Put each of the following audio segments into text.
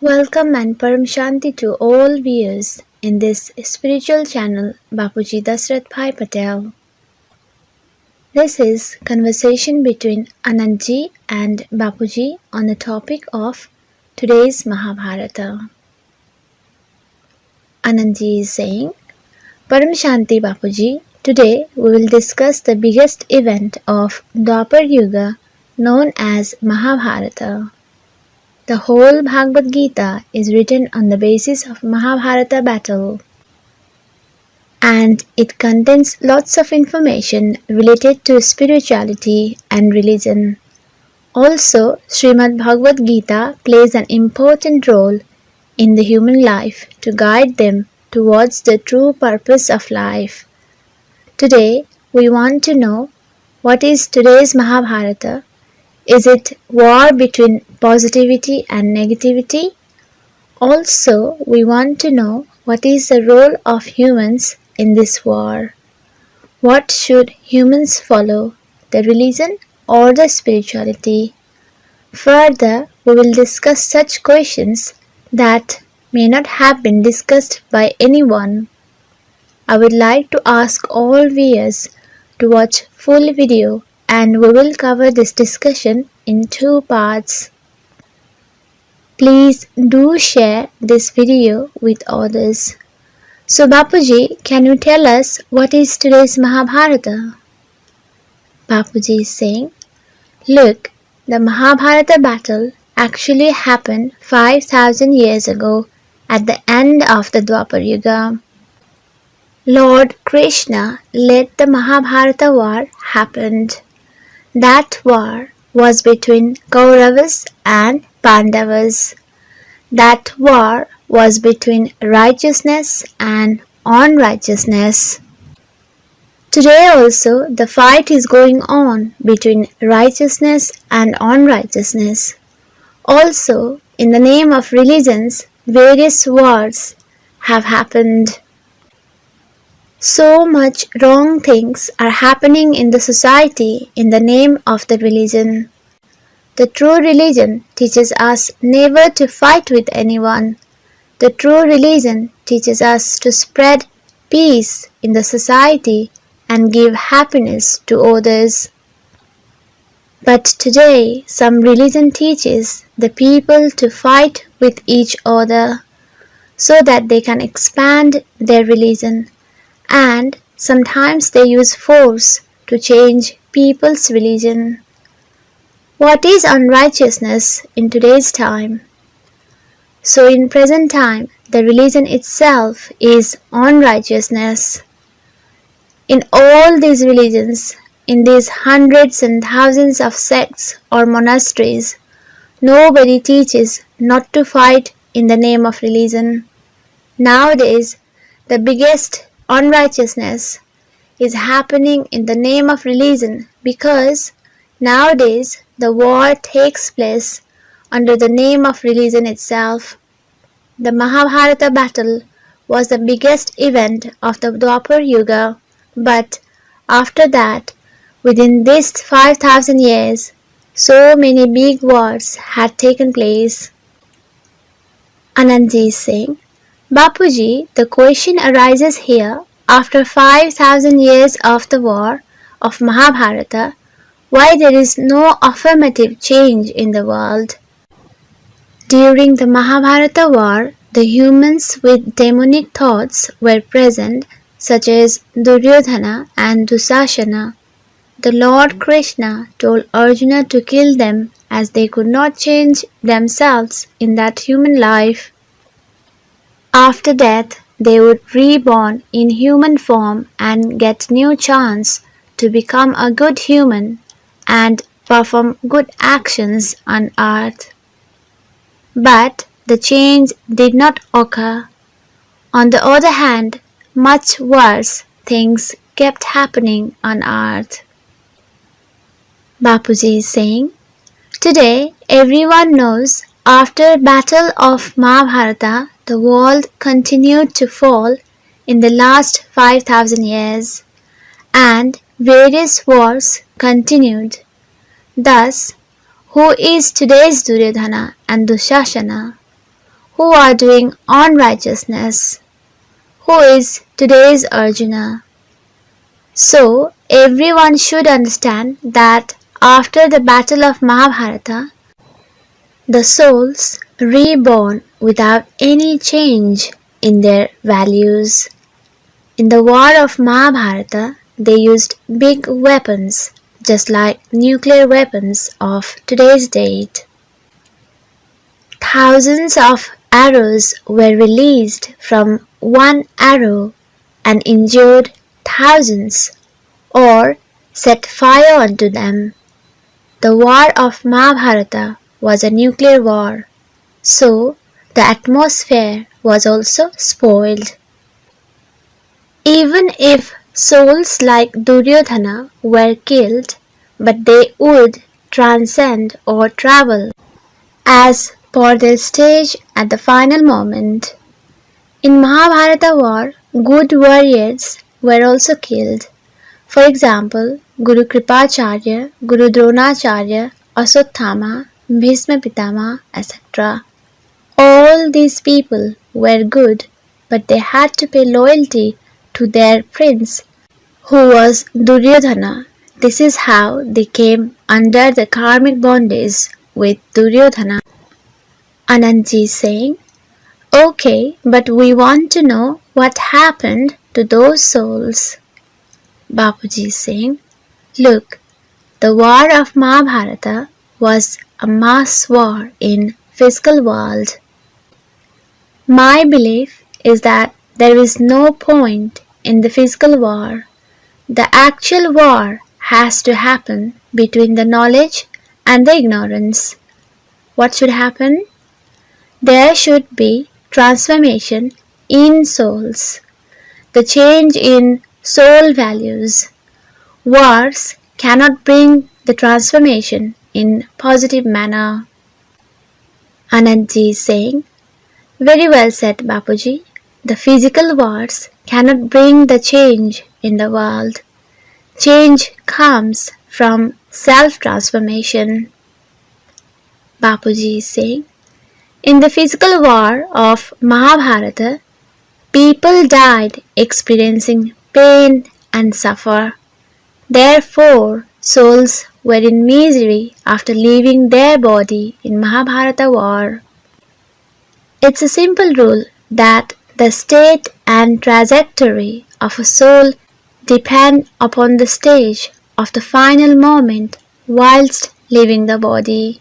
Welcome and paramshanti to all viewers in this spiritual channel Bapuji Dashrathbhai Patel. This is conversation between Anandji and Bapuji on the topic of today's Mahabharata. Anandji is saying, Paramshanti Bapuji, today we will discuss the biggest event of Dwapar Yuga known as Mahabharata. The whole Bhagavad Gita is written on the basis of Mahabharata battle, and it contains lots of information related to spirituality and religion. Also, Srimad Bhagavad Gita plays an important role in the human life to guide them towards the true purpose of life. Today, we want to know what is today's Mahabharata. Is it war between positivity and negativity? Also, we want to know what is the role of humans in this war. What should humans follow, the religion or the spirituality? Further, we will discuss such questions that may not have been discussed by anyone. I would like to ask all viewers to watch full video, and we will cover this discussion in two parts. Please do share this video with others. So Bapuji, can you tell us what is today's Mahabharata? Bapuji is saying, look, the Mahabharata battle actually happened 5,000 years ago at the end of the Dwapar Yuga. Lord Krishna let the Mahabharata war happen. That war was between Kauravas and Pandavas. That war was between righteousness and unrighteousness. Today also the fight is going on between righteousness and unrighteousness. Also, in the name of religions, various wars have happened. So much wrong things are happening in the society in the name of the religion. The true religion teaches us never to fight with anyone. The true religion teaches us to spread peace in the society and give happiness to others. But today, some religion teaches the people to fight with each other so that they can expand their religion, and sometimes they use force to change people's religion. What is unrighteousness in today's time? So in present time, the religion itself is unrighteousness. In all these religions, in these hundreds and thousands of sects or monasteries, nobody teaches not to fight in the name of religion. Nowadays, the biggest unrighteousness is happening in the name of religion because nowadays the war takes place under the name of religion itself. The Mahabharata battle was the biggest event of the Dwapar Yuga, but after that, within these 5,000 years, so many big wars had taken place. Anandji is saying, Bapuji, the question arises here, after 5,000 years of the war of Mahabharata, why there is no affirmative change in the world. During the Mahabharata war, the humans with demonic thoughts were present, such as Duryodhana and Dusashana. The Lord Krishna told Arjuna to kill them as they could not change themselves in that human life. After death, they would reborn in human form and get new chance to become a good human and perform good actions on earth. But the change did not occur. On the other hand, much worse things kept happening on earth. Bapuji is saying, today everyone knows after battle of Mahabharata, the world continued to fall in the last 5,000 years, and various wars continued. Thus, who is today's Duryodhana and Dushasana? who are doing unrighteousness, who is today's Arjuna. So everyone should understand that after the battle of Mahabharata, the souls reborn without any change in their values. In the war of Mahabharata, they used big weapons, just like nuclear weapons of today's date. Thousands of arrows were released from one arrow and injured thousands, or set fire onto them. The war of Mahabharata was a nuclear war, so the atmosphere was also spoiled. Even if souls like Duryodhana were killed, but they would transcend or travel as per their stage at the final moment. In Mahabharata war, good warriors were also killed. For example, Guru Kripacharya, Guru Dronacharya, Aswathama, Bhishma Pitama, etc. All these people were good, but they had to pay loyalty to their prince, who was Duryodhana. This is how they came under the karmic bondage with Duryodhana. Anantji is saying, okay, but we want to know what happened to those souls. Bapuji is saying, look, the war of Mahabharata was a mass war in physical world. My belief is that there is no point in the physical war. The actual war has to happen between the knowledge and the ignorance. What should happen? There should be transformation in souls, the change in soul values. Wars cannot bring the transformation in positive manner. Anantji is saying, very well said, Bapuji. The physical wars cannot bring the change in the world. Change comes from self-transformation. Bapuji is saying, in the physical war of Mahabharata, people died experiencing pain and suffer. Therefore, souls were in misery after leaving their body in Mahabharata war. It's a simple rule that the state and trajectory of a soul depend upon the stage of the final moment whilst leaving the body.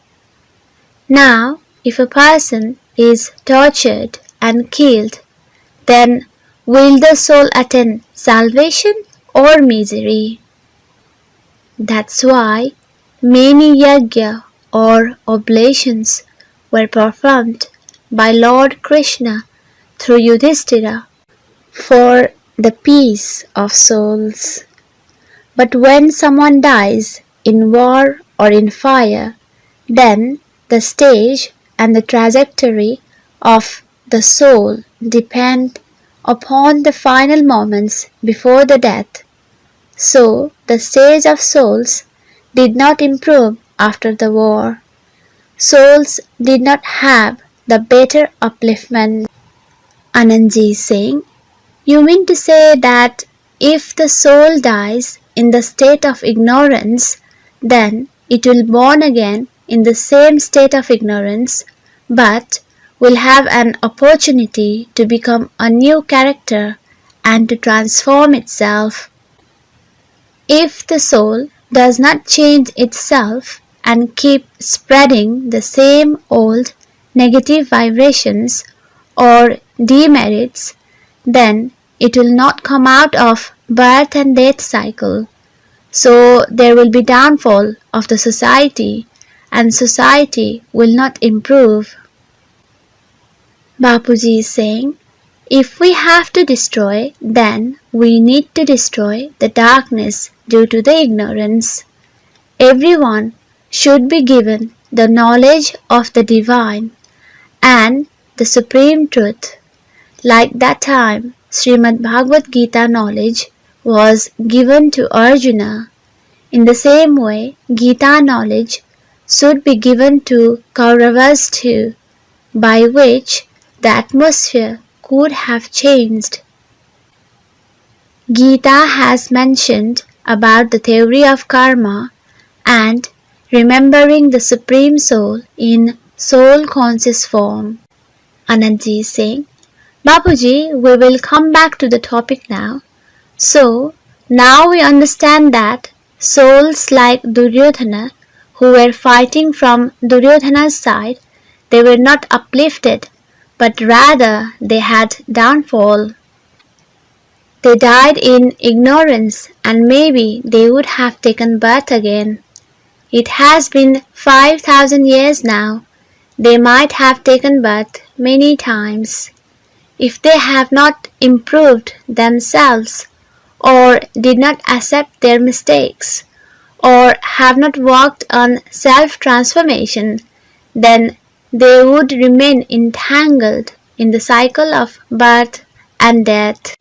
Now, if a person is tortured and killed, then will the soul attain salvation or misery? That's why many yajna or oblations were performed by Lord Krishna through Yudhishthira for the peace of souls. But when someone dies in war or in fire, then the stage and the trajectory of the soul depend upon the final moments before the death. So the stage of souls did not improve after the war. Souls did not have the better upliftment. Anandji is saying, you mean to say that if the soul dies in the state of ignorance, then it will born again in the same state of ignorance, but will have an opportunity to become a new character and to transform itself. If the soul does not change itself and keep spreading the same old negative vibrations or demerits, then it will not come out of birth and death cycle. So there will be downfall of the society and society will not improve. Bapuji is saying, if we have to destroy, then we need to destroy the darkness due to the ignorance. Everyone should be given the knowledge of the divine and the supreme truth. Like that time, Srimad Bhagavad Gita knowledge was given to Arjuna. In the same way, Gita knowledge should be given to Kauravas too, by which the atmosphere could have changed. Gita has mentioned about the theory of karma and remembering the Supreme Soul in soul conscious form. Anandji is saying, Bapuji, we will come back to the topic now. So, now we understand that souls like Duryodhana, who were fighting from Duryodhana's side, they were not uplifted, but rather they had downfall. They died in ignorance and maybe they would have taken birth again. It has been 5,000 years now. They might have taken birth many times. If they have not improved themselves, or did not accept their mistakes, or have not worked on self-transformation, then they would remain entangled in the cycle of birth and death.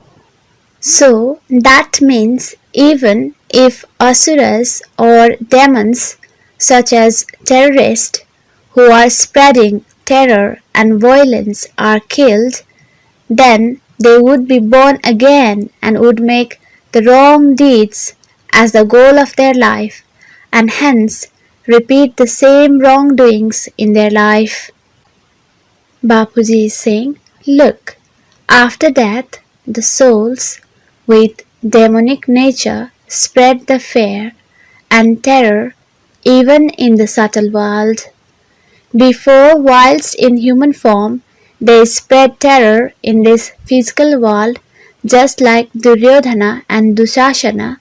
So that means even if asuras or demons such as terrorists who are spreading terror and violence are killed, then they would be born again and would make the wrong deeds as the goal of their life and hence repeat the same wrongdoings in their life. Bapuji is saying, look, after death, the souls with demonic nature spread the fear and terror even in the subtle world. Before, whilst in human form, they spread terror in this physical world just like Duryodhana and Dushasana,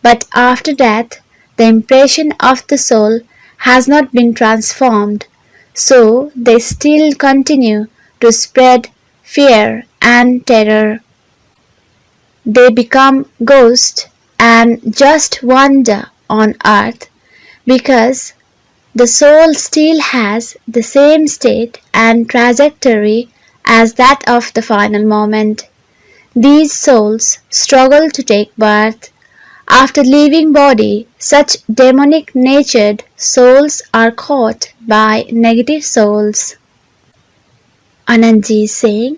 but after death, the impression of the soul has not been transformed, so they still continue to spread fear and terror. They become ghosts and just wander on earth because the soul still has the same state and trajectory as that of the final moment. These souls struggle to take birth. After leaving body, such demonic-natured souls are caught by negative souls. Anandji is saying,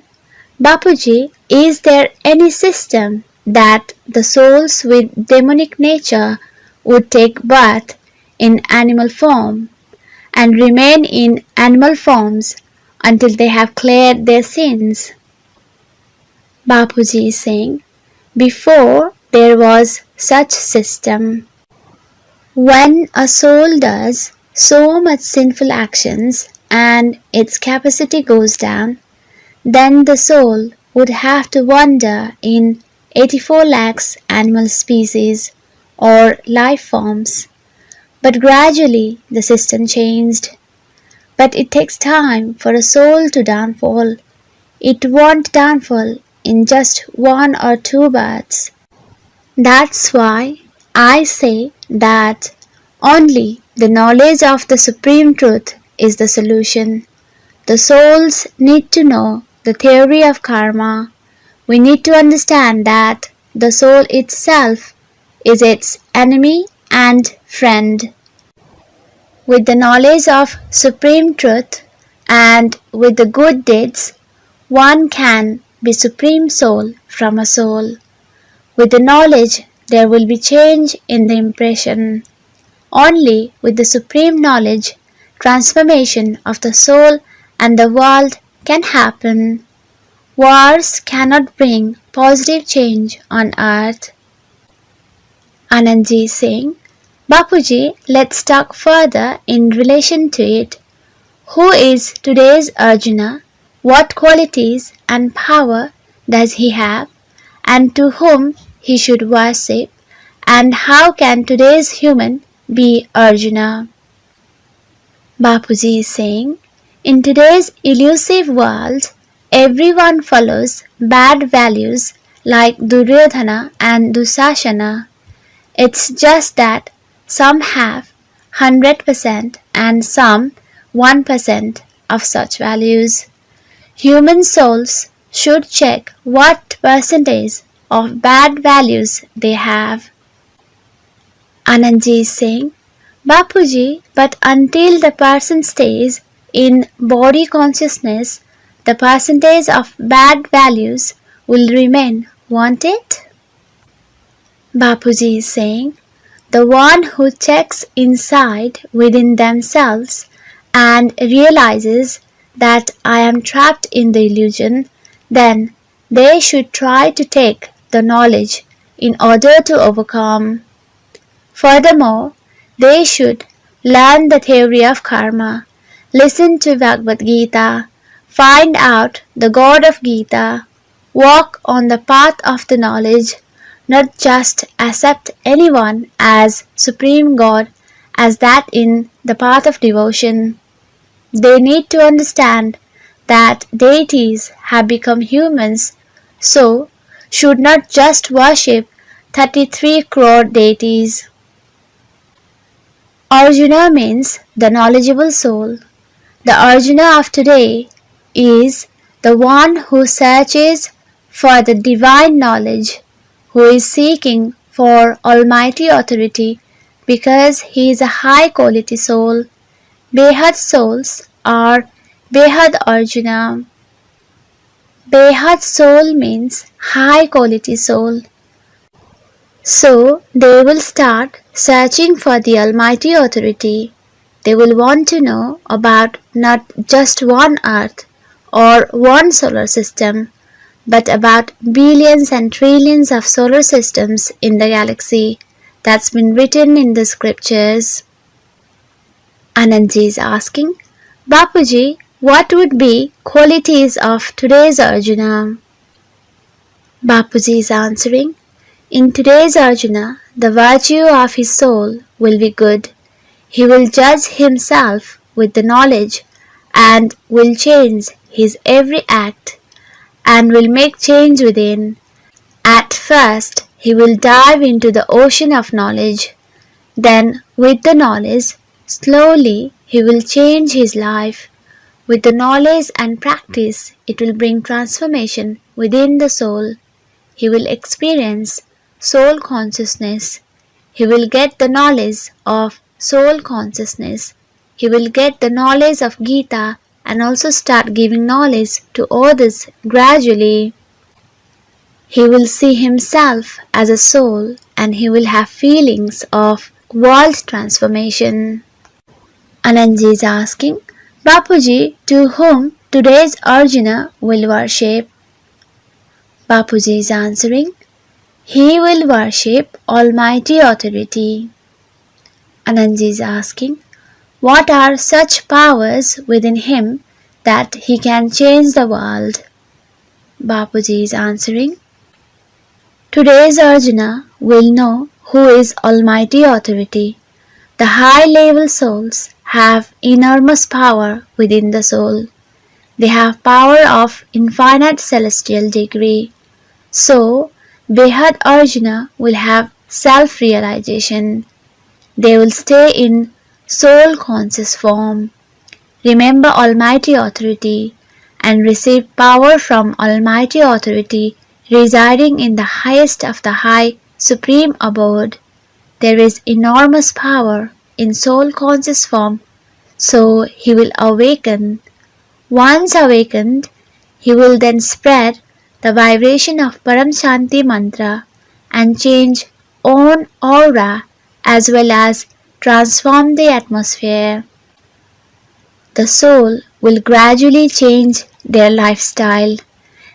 Bapuji, is there any system that the souls with demonic nature would take birth in animal form and remain in animal forms until they have cleared their sins? Bapuji is saying, before there was such system. When a soul does so much sinful actions and its capacity goes down, then the soul would have to wander in 84 lakhs animal species or life forms. But gradually the system changed. But it takes time for a soul to downfall. It won't downfall in just 1 or 2 births. That's why I say that only the knowledge of the Supreme Truth is the solution. The souls need to know the theory of karma. We need to understand that the soul itself is its enemy and friend. With the knowledge of Supreme Truth and with the good deeds, one can be Supreme Soul from a soul. With the knowledge, there will be change in the impression. Only with the supreme knowledge, transformation of the soul and the world can happen. Wars cannot bring positive change on earth. Anandji is saying, Bapuji, let's talk further in relation to it. Who is today's Arjuna? What qualities and power does he have? And to whom he should worship? And how can today's human be Arjuna? Bapuji is saying, in today's elusive world, everyone follows bad values like Duryodhana and Dusashana. It's just that some have 100% and some 1% of such values. Human souls should check what percentage of bad values they have. Anandji is saying, Bapuji, but until the person stays in body consciousness, the percentage of bad values will remain, won't it? Bapuji is saying, the one who checks inside within themselves and realizes that I am trapped in the illusion, then they should try to take the knowledge in order to overcome. Furthermore, they should learn the theory of karma, listen to Bhagavad Gita, find out the God of Gita, walk on the path of the knowledge, not just accept anyone as Supreme God as that in the path of devotion. They need to understand that deities have become humans, so should not just worship 33 crore deities. Arjuna means the knowledgeable soul. The Arjuna of today is the one who searches for the divine knowledge, who is seeking for almighty authority because he is a high quality soul. Behad souls are Behad Arjuna. Behad soul means high quality soul. So they will start searching for the almighty authority. They will want to know about not just one earth or one solar system, but about billions and trillions of solar systems in the galaxy that's been written in the scriptures. Anandji is asking, Bapuji, what would be qualities of today's Arjuna? Bapuji is answering, in today's Arjuna, the virtue of his soul will be good. He will judge himself with the knowledge and will change his every act and will make change within. At first, he will dive into the ocean of knowledge. Then, with the knowledge, slowly he will change his life. With the knowledge and practice, it will bring transformation within the soul. He will experience soul consciousness. He will get the knowledge of soul consciousness. He will get the knowledge of Gita and also start giving knowledge to others gradually. He will see himself as a soul and he will have feelings of world transformation. Anandji is asking, Bapuji, to whom today's Arjuna will worship? Bapuji is answering, he will worship Almighty Authority. Anandji is asking, what are such powers within him that he can change the world? Bapuji is answering, today's Arjuna will know who is Almighty Authority. The high-level souls have enormous power within the soul. They have power of infinite celestial degree. So, Behad Arjuna will have self-realization. They will stay in soul-conscious form, remember Almighty Authority, and receive power from Almighty Authority residing in the highest of the high supreme abode. There is enormous power in soul-conscious form, so he will awaken. Once awakened, he will then spread the vibration of paramshanti mantra and change own aura as well as transform the atmosphere. The soul will gradually change their lifestyle.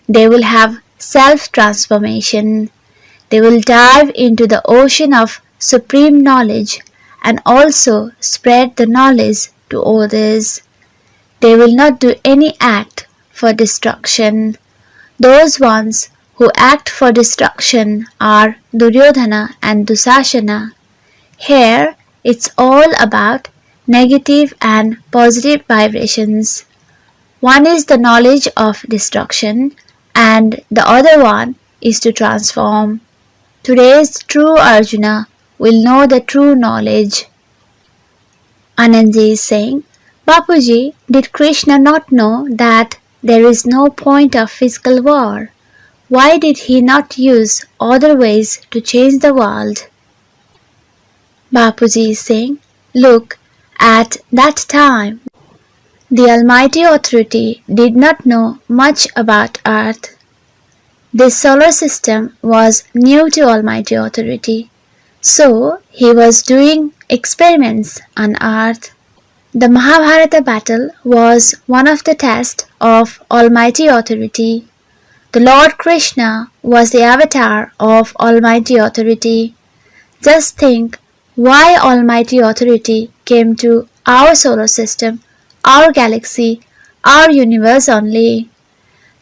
They will have self-transformation. They will dive into the ocean of supreme knowledge and also spread the knowledge to others. They will not do any act for destruction. Those ones who act for destruction are Duryodhana and Dusashana. Here, it's all about negative and positive vibrations. One is the knowledge of destruction and the other one is to transform. Today's true Arjuna will know the true knowledge. Anandji is saying, Bapuji, did Krishna not know that there is no point of physical war? Why did he not use other ways to change the world? Bapuji is saying, look, at that time, The Almighty Authority did not know much about Earth. This solar system was new to Almighty Authority, so he was doing experiments on Earth. The Mahabharata battle was one of the tests of Almighty Authority. The Lord Krishna was the avatar of Almighty Authority. Just think why Almighty Authority came to our solar system, our galaxy, our universe only.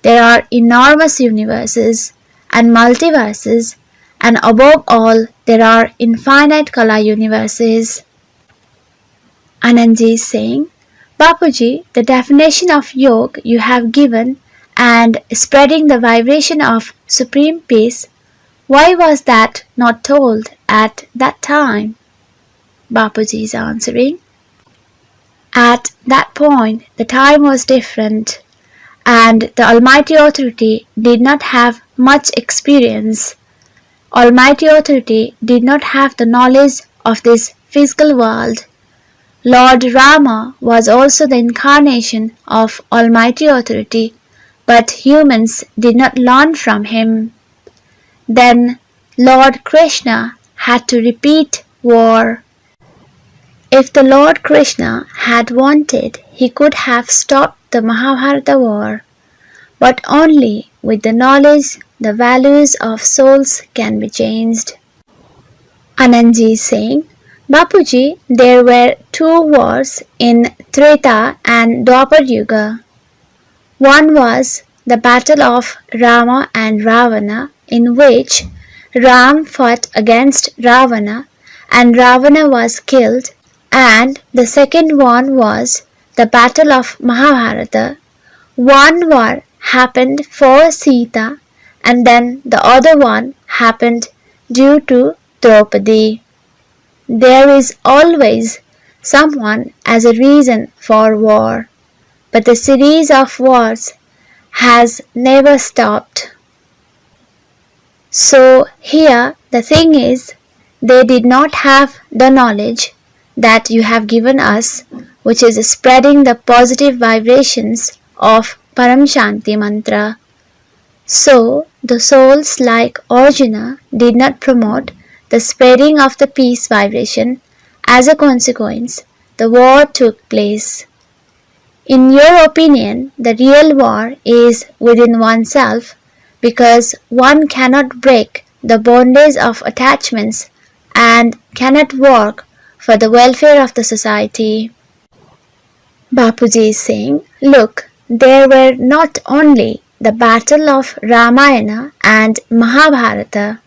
There are enormous universes and multiverses, and above all, there are infinite color universes. Anandji is saying, Bapuji, the definition of yoga you have given and spreading the vibration of supreme peace, why was that not told at that time? Bapuji is answering, at that point the time was different and the Almighty Authority did not have much experience. Almighty Authority did not have the knowledge of this physical world. Lord Rama was also the incarnation of Almighty Authority, but humans did not learn from him. Then Lord Krishna had to repeat war. If the Lord Krishna had wanted, he could have stopped the Mahabharata war, but only with the knowledge the values of souls can be changed. Anandji is saying, Bapuji, there were two wars in Treta and Dwapar Yuga. One was the battle of Rama and Ravana, in which Ram fought against Ravana and Ravana was killed, and the second one was the battle of Mahabharata. One war happened for Sita and then the other one happened due to Draupadi. There is always someone as a reason for war, but the series of wars has never stopped. So here the thing is, they did not have the knowledge that you have given us, which is spreading the positive vibrations of paramshanti mantra. So the souls like Arjuna did not promote the spreading of the peace vibration. As a consequence, the war took place. In your opinion, the real war is within oneself, because one cannot break the bondage of attachments and cannot work for the welfare of the society. Bapuji is saying, look, there were not only the battle of Ramayana and Mahabharata,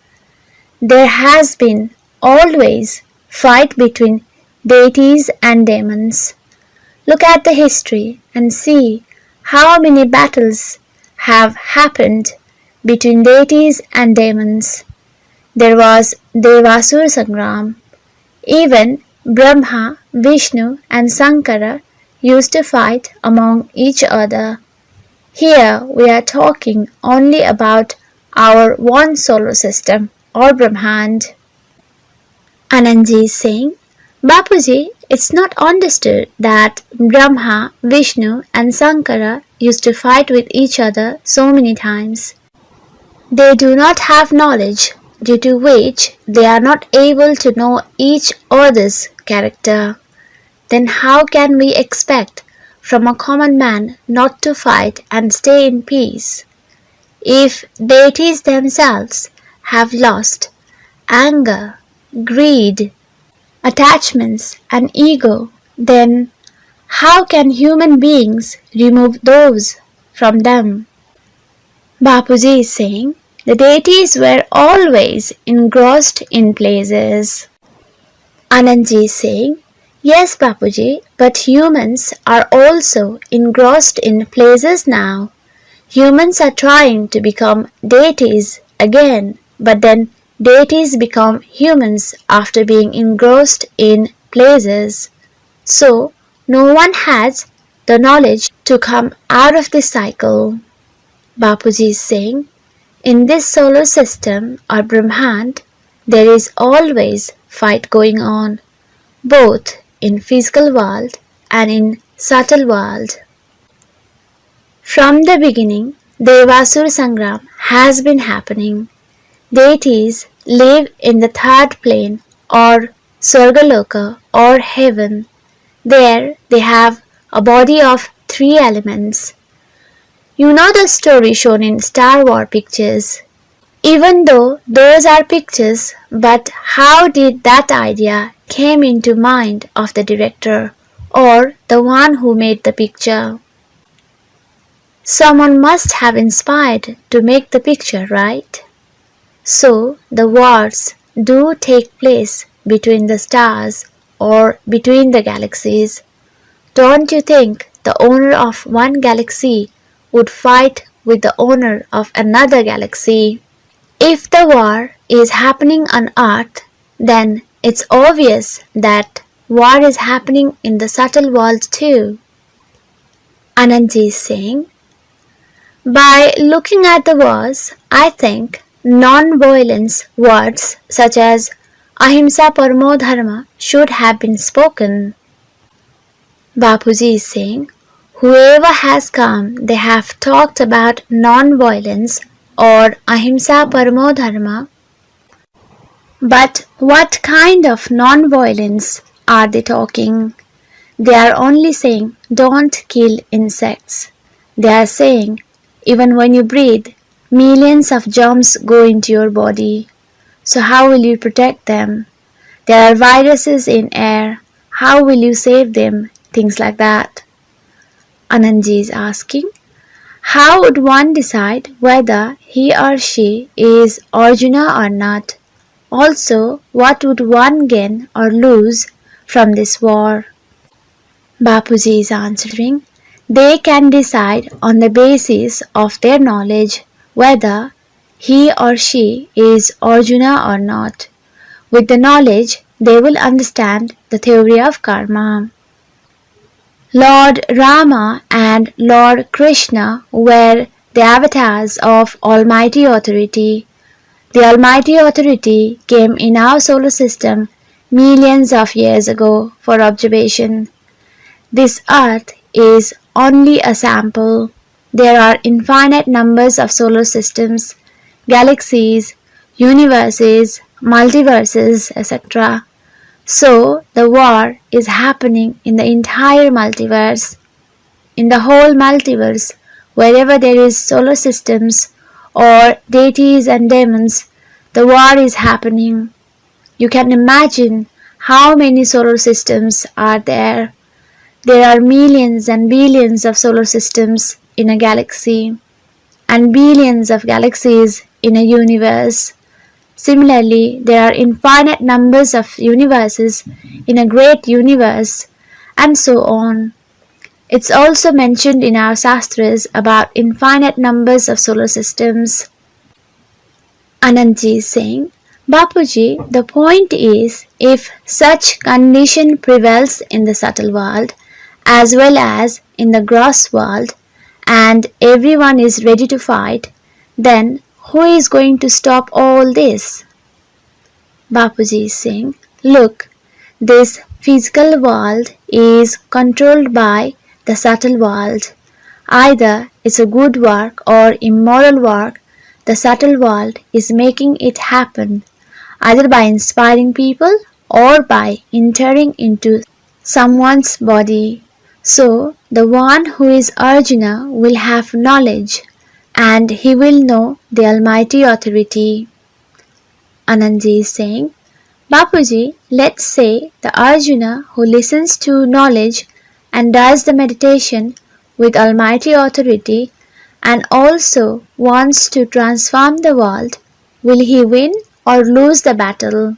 there has been always fight between deities and demons. Look at the history and see how many battles have happened between deities and demons. There was Devasur Sangram. Even Brahma, Vishnu and Sankara used to fight among each other. Here we are talking only about our one solar system or Brahmand. Anandji is saying, Bapuji, it's not understood that Brahma, Vishnu and Sankara used to fight with each other so many times. They do not have knowledge, due to which they are not able to know each other's character. Then how can we expect from a common man not to fight and stay in peace? If deities themselves have lost anger, greed, attachments and ego, then how can human beings remove those from them? Bapuji is saying, the deities were always engrossed in places. Anandji is saying, yes, Bapuji, but humans are also engrossed in places now. Humans are trying to become deities again, but then deities become humans after being engrossed in places. So, no one has the knowledge to come out of this cycle. Bapuji is saying, in this solar system or Brahmand, there is always fight going on, both in physical world and in Subtle world. From the beginning, Devasur Sangram has been happening. Deities live in the third plane or Swargaloka or heaven. There they have a body of three elements. You know the story shown in Star Wars pictures. Even though those are pictures, but how did that idea came into mind of the director or the one who made the picture? Someone must have inspired to make the picture, right? So the wars do take place between the stars or between the galaxies. Don't you think the owner of one galaxy would fight with the owner of another galaxy? If the war is happening on Earth, then it's obvious that war is happening in the subtle world too. Anandji is saying, by looking at the wars, I think non-violence words such as Ahimsa Paramo Dharma should have been spoken. Bapuji is saying, whoever has come, they have talked about non-violence or Ahimsa Paramo Dharma. But what kind of non-violence are they talking? They are only saying, don't kill insects. They are saying, even when you breathe, millions of germs go into your body. So how will you protect them? There are viruses in air. How will you save them? Things like that. Anandji is asking, how would one decide whether he or she is Arjuna or not? Also, what would one gain or lose from this war? Bapuji is answering, they can decide on the basis of their knowledge whether he or she is Arjuna or not. With the knowledge, they will understand the theory of karma. Lord Rama and Lord Krishna were the avatars of Almighty Authority. The Almighty Authority came in our solar system millions of years ago for observation. This earth is only a sample. There are infinite numbers of solar systems, galaxies, universes, multiverses, etc. So the war is happening in the entire multiverse. In the whole multiverse, wherever there is solar systems or deities and demons, the war is happening. You can imagine how many solar systems are there. There are millions and billions of solar systems in a galaxy and billions of galaxies in a universe. Similarly, there are infinite numbers of universes in a great universe, and so on. It's also mentioned in our Shastras about infinite numbers of solar systems. Anandji is saying, Bapuji, the point is, if such condition prevails in the subtle world as well as in the gross world, and everyone is ready to fight, then who is going to stop all this? Bapuji is saying, look, this physical world is controlled by the subtle world. Either it's a good work or immoral work, the subtle world is making it happen, either by inspiring people or by entering into someone's body. So, the one who is Arjuna will have knowledge and he will know the Almighty Authority. Anandji is saying, Bapuji, let's say the Arjuna who listens to knowledge and does the meditation with Almighty Authority and also wants to transform the world, will he win or lose the battle?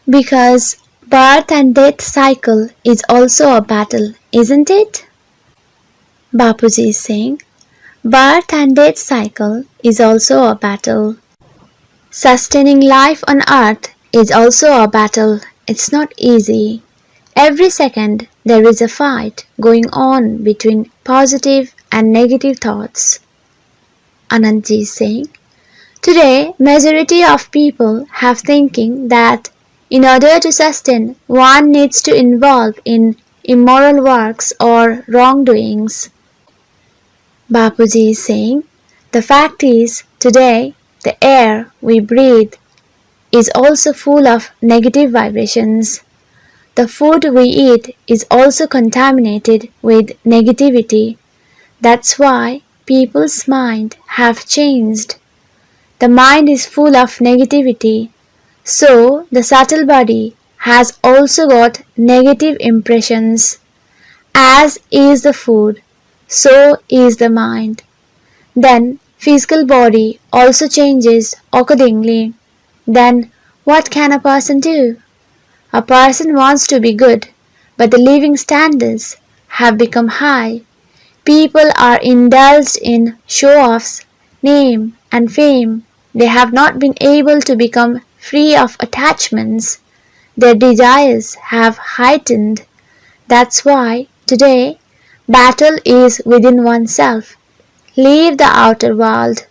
Because birth and death cycle is also a battle, isn't it? Bapuji is saying, birth and death cycle is also a battle. Sustaining life on earth is also a battle. It's not easy. Every second there is a fight going on between positive and negative thoughts. Anandji is saying, today majority of people have thinking that in order to sustain one needs to involve in immoral works or wrongdoings. Bapuji is saying, the fact is, today, the air we breathe is also full of negative vibrations. The food we eat is also contaminated with negativity. That's why people's mind have changed. The mind is full of negativity, so the subtle body has also got negative impressions. As is the food, so is the mind. Then physical body also changes accordingly. Then what can a person do? A person wants to be good, but the living standards have become high. People are indulged in show-offs, name and fame. They have not been able to become free of attachments. Their desires have heightened. That's why today battle is within oneself. Leave the outer world.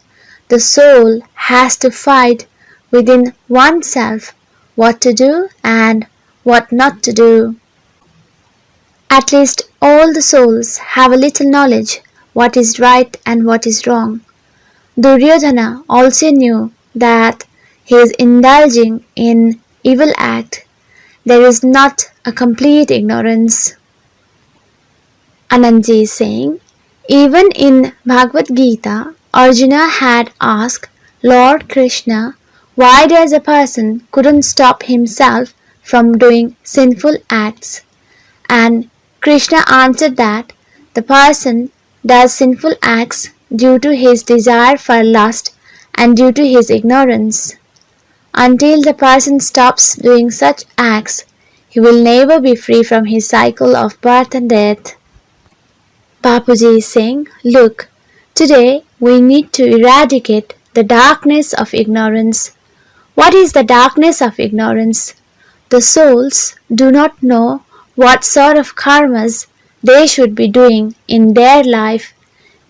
The soul has to fight within oneself what to do and what not to do. At least all the souls have a little knowledge what is right and what is wrong. Duryodhana also knew that he is indulging in evil act. There is not a complete ignorance. Anandji is saying, even in Bhagavad Gita, Arjuna had asked Lord Krishna why does a person couldn't stop himself from doing sinful acts, and Krishna answered that the person does sinful acts due to his desire for lust and due to his ignorance. Until the person stops doing such acts, he will never be free from his cycle of birth and death. Bapuji is saying, look, today we need to eradicate the darkness of ignorance. What is the darkness of ignorance? The souls do not know what sort of karmas they should be doing in their life.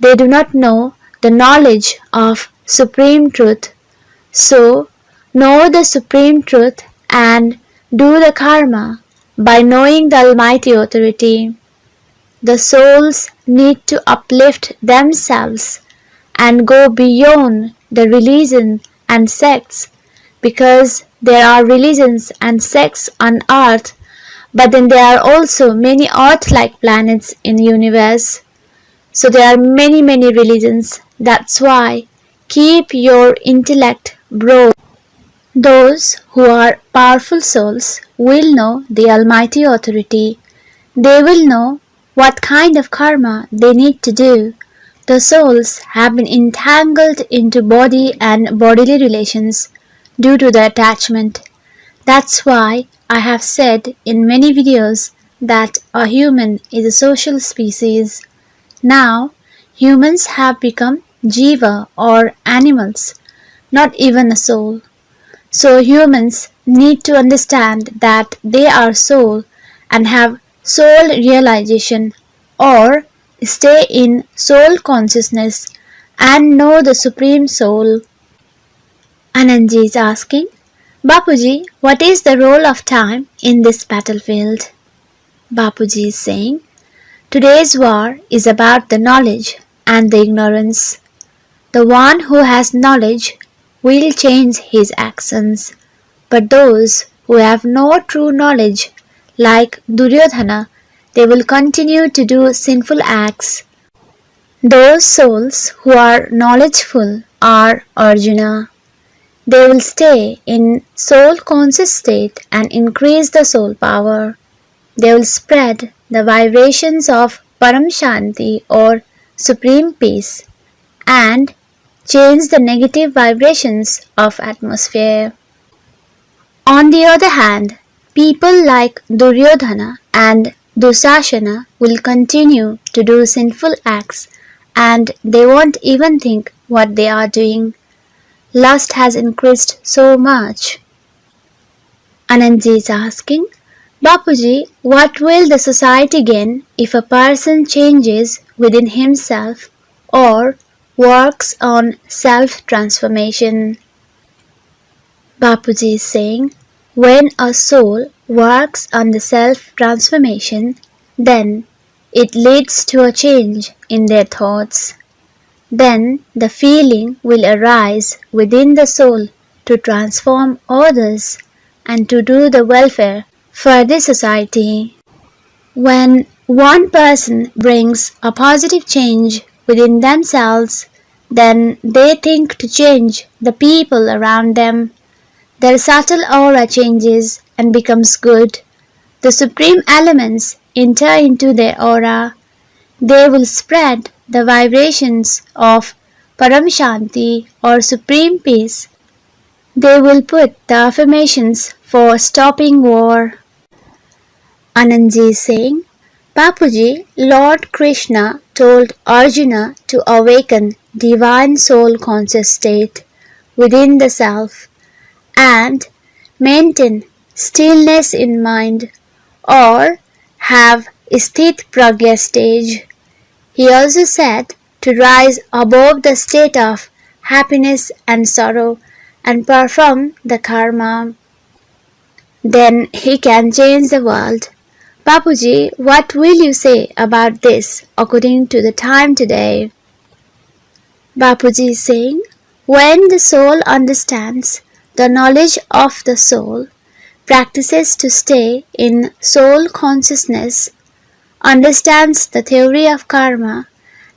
They do not know the knowledge of Supreme Truth. So, know the Supreme Truth and do the karma by knowing the Almighty Authority. The souls need to uplift themselves and go beyond the religion and sects, because there are religions and sects on earth, but then there are also many earth-like planets in the universe. So there are many religions. That's why keep your intellect broad. Those who are powerful souls will know the Almighty Authority. They will know what kind of karma they need to do. The souls have been entangled into body and bodily relations due to the attachment. That's why I have said in many videos that a human is a social species. Now, humans have become jiva or animals, not even a soul. So humans need to understand that they are soul and have soul realization, or stay in soul consciousness and know the Supreme Soul. Anandji is asking, Bapuji, what is the role of time in this battlefield? Bapuji is saying, today's war is about the knowledge and the ignorance. The one who has knowledge will change his actions, but those who have no true knowledge, like Duryodhana, they will continue to do sinful acts. Those souls who are knowledgeful are Arjuna. They will stay in soul conscious state and increase the soul power. They will spread the vibrations of paramshanti or supreme peace and change the negative vibrations of atmosphere. On the other hand, people like Duryodhana and Dusashana will continue to do sinful acts and they won't even think what they are doing. Lust has increased so much. Anandji is asking, Bapuji, what will the society gain if a person changes within himself or works on self-transformation? Bapuji is saying, when a soul works on the self-transformation, then it leads to a change in their thoughts. Then the feeling will arise within the soul to transform others and to do the welfare for the society. When one person brings a positive change within themselves, then they think to change the people around them. Their subtle aura changes and becomes good. The supreme elements enter into their aura. They will spread the vibrations of paramshanti or supreme peace. They will put the affirmations for stopping war. Anandji is saying, Bapuji, Lord Krishna told Arjuna to awaken divine soul conscious state within the self and maintain stillness in mind or have sthit pragya stage. He also said to rise above the state of happiness and sorrow and perform the karma. Then he can change the world. Bapuji, what will you say about this according to the time today? Bapuji is saying, when the soul understands the knowledge of the soul, practices to stay in soul consciousness, understands the theory of karma,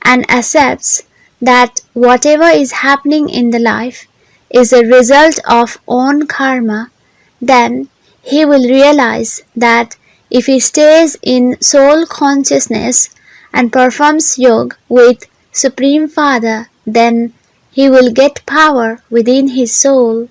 and accepts that whatever is happening in the life is a result of own karma, then he will realize that if he stays in soul consciousness and performs yoga with Supreme Father, then he will get power within his soul.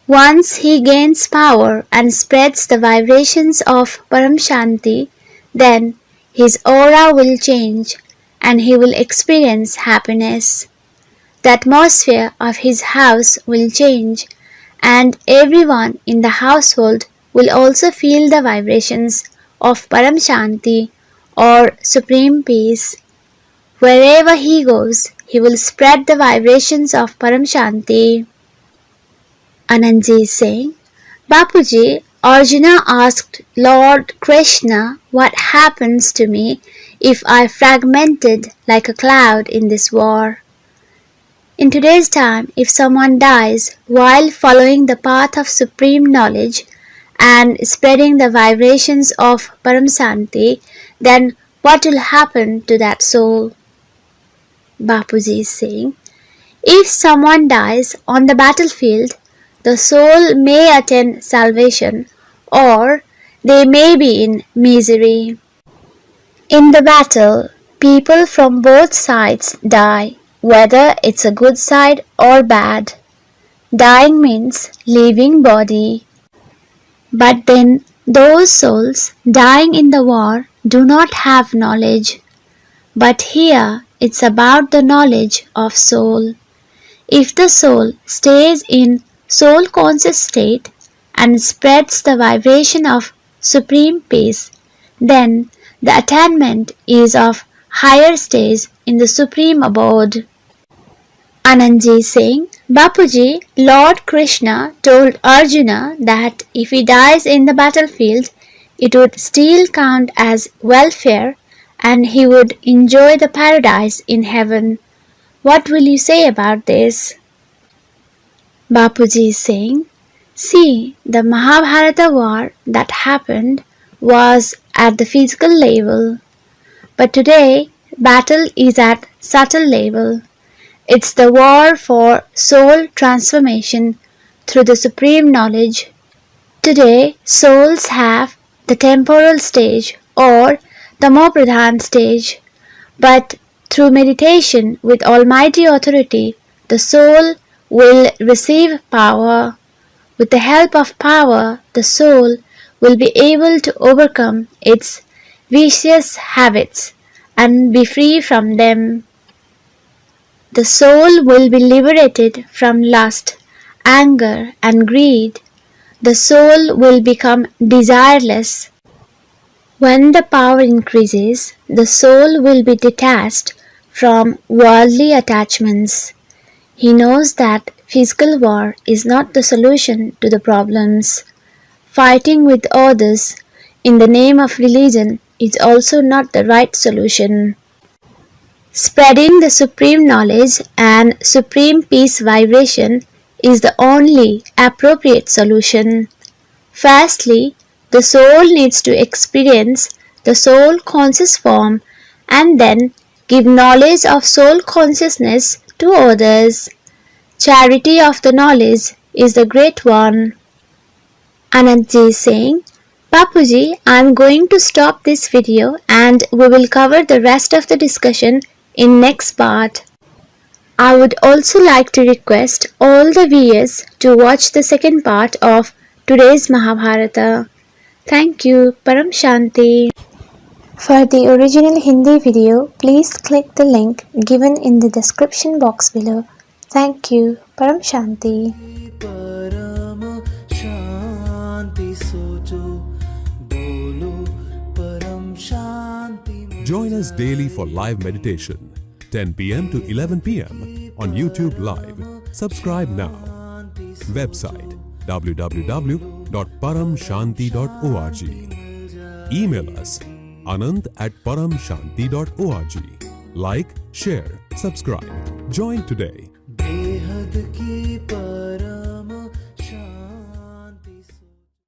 Once he gains power and spreads the vibrations of paramshanti, then his aura will change and he will experience happiness. The atmosphere of his house will change and everyone in the household will also feel the vibrations of paramshanti or supreme peace. Wherever he goes, he will spread the vibrations of paramshanti. Anandji is saying, Bapuji, Arjuna asked Lord Krishna, what happens to me if I fragmented like a cloud in this war? In today's time, if someone dies while following the path of supreme knowledge and spreading the vibrations of paramshanti, then what will happen to that soul? Bapuji is saying, if someone dies on the battlefield, the soul may attain salvation or they may be in misery. In the battle, people from both sides die, whether it's a good side or bad. Dying means leaving body. But then those souls dying in the war do not have knowledge. But here it's about the knowledge of soul. If the soul stays in soul conscious state and spreads the vibration of supreme peace, then the attainment is of higher stage in the supreme abode. Anandji is saying, Bapuji, Lord Krishna told Arjuna that if he dies in the battlefield, it would still count as welfare and he would enjoy the paradise in heaven. What will you say about this? Bapuji is saying, see, the Mahabharata war that happened was at the physical level, but today battle is at subtle level. It's the war for soul transformation through the supreme knowledge. Today souls have the temporal stage or the Tamopradhan stage, but through meditation with Almighty authority, the soul will receive power. With the help of power, the soul will be able to overcome its vicious habits and be free from them. The soul will be liberated from lust, anger, and greed. The soul will become desireless. When the power increases, the soul will be detached from worldly attachments. He knows that physical war is not the solution to the problems. Fighting with others in the name of religion is also not the right solution. Spreading the supreme knowledge and supreme peace vibration is the only appropriate solution. Firstly, the soul needs to experience the soul conscious form and then give knowledge of soul consciousness to others. Charity of the knowledge is the great one. Anantji is saying, Bapuji, I am going to stop this video and we will cover the rest of the discussion in next part. I would also like to request all the viewers to watch the second part of today's Mahabharata. Thank you, paramshanti. For the original Hindi video, please click the link given in the description box below. Thank you, paramshanti. Join us daily for live meditation, 10 p.m. to 11 p.m. on YouTube Live. Subscribe now. Website www.paramshanti.org. Email us anant@paramshanti.org. Like, share, subscribe. Join today. Behad ki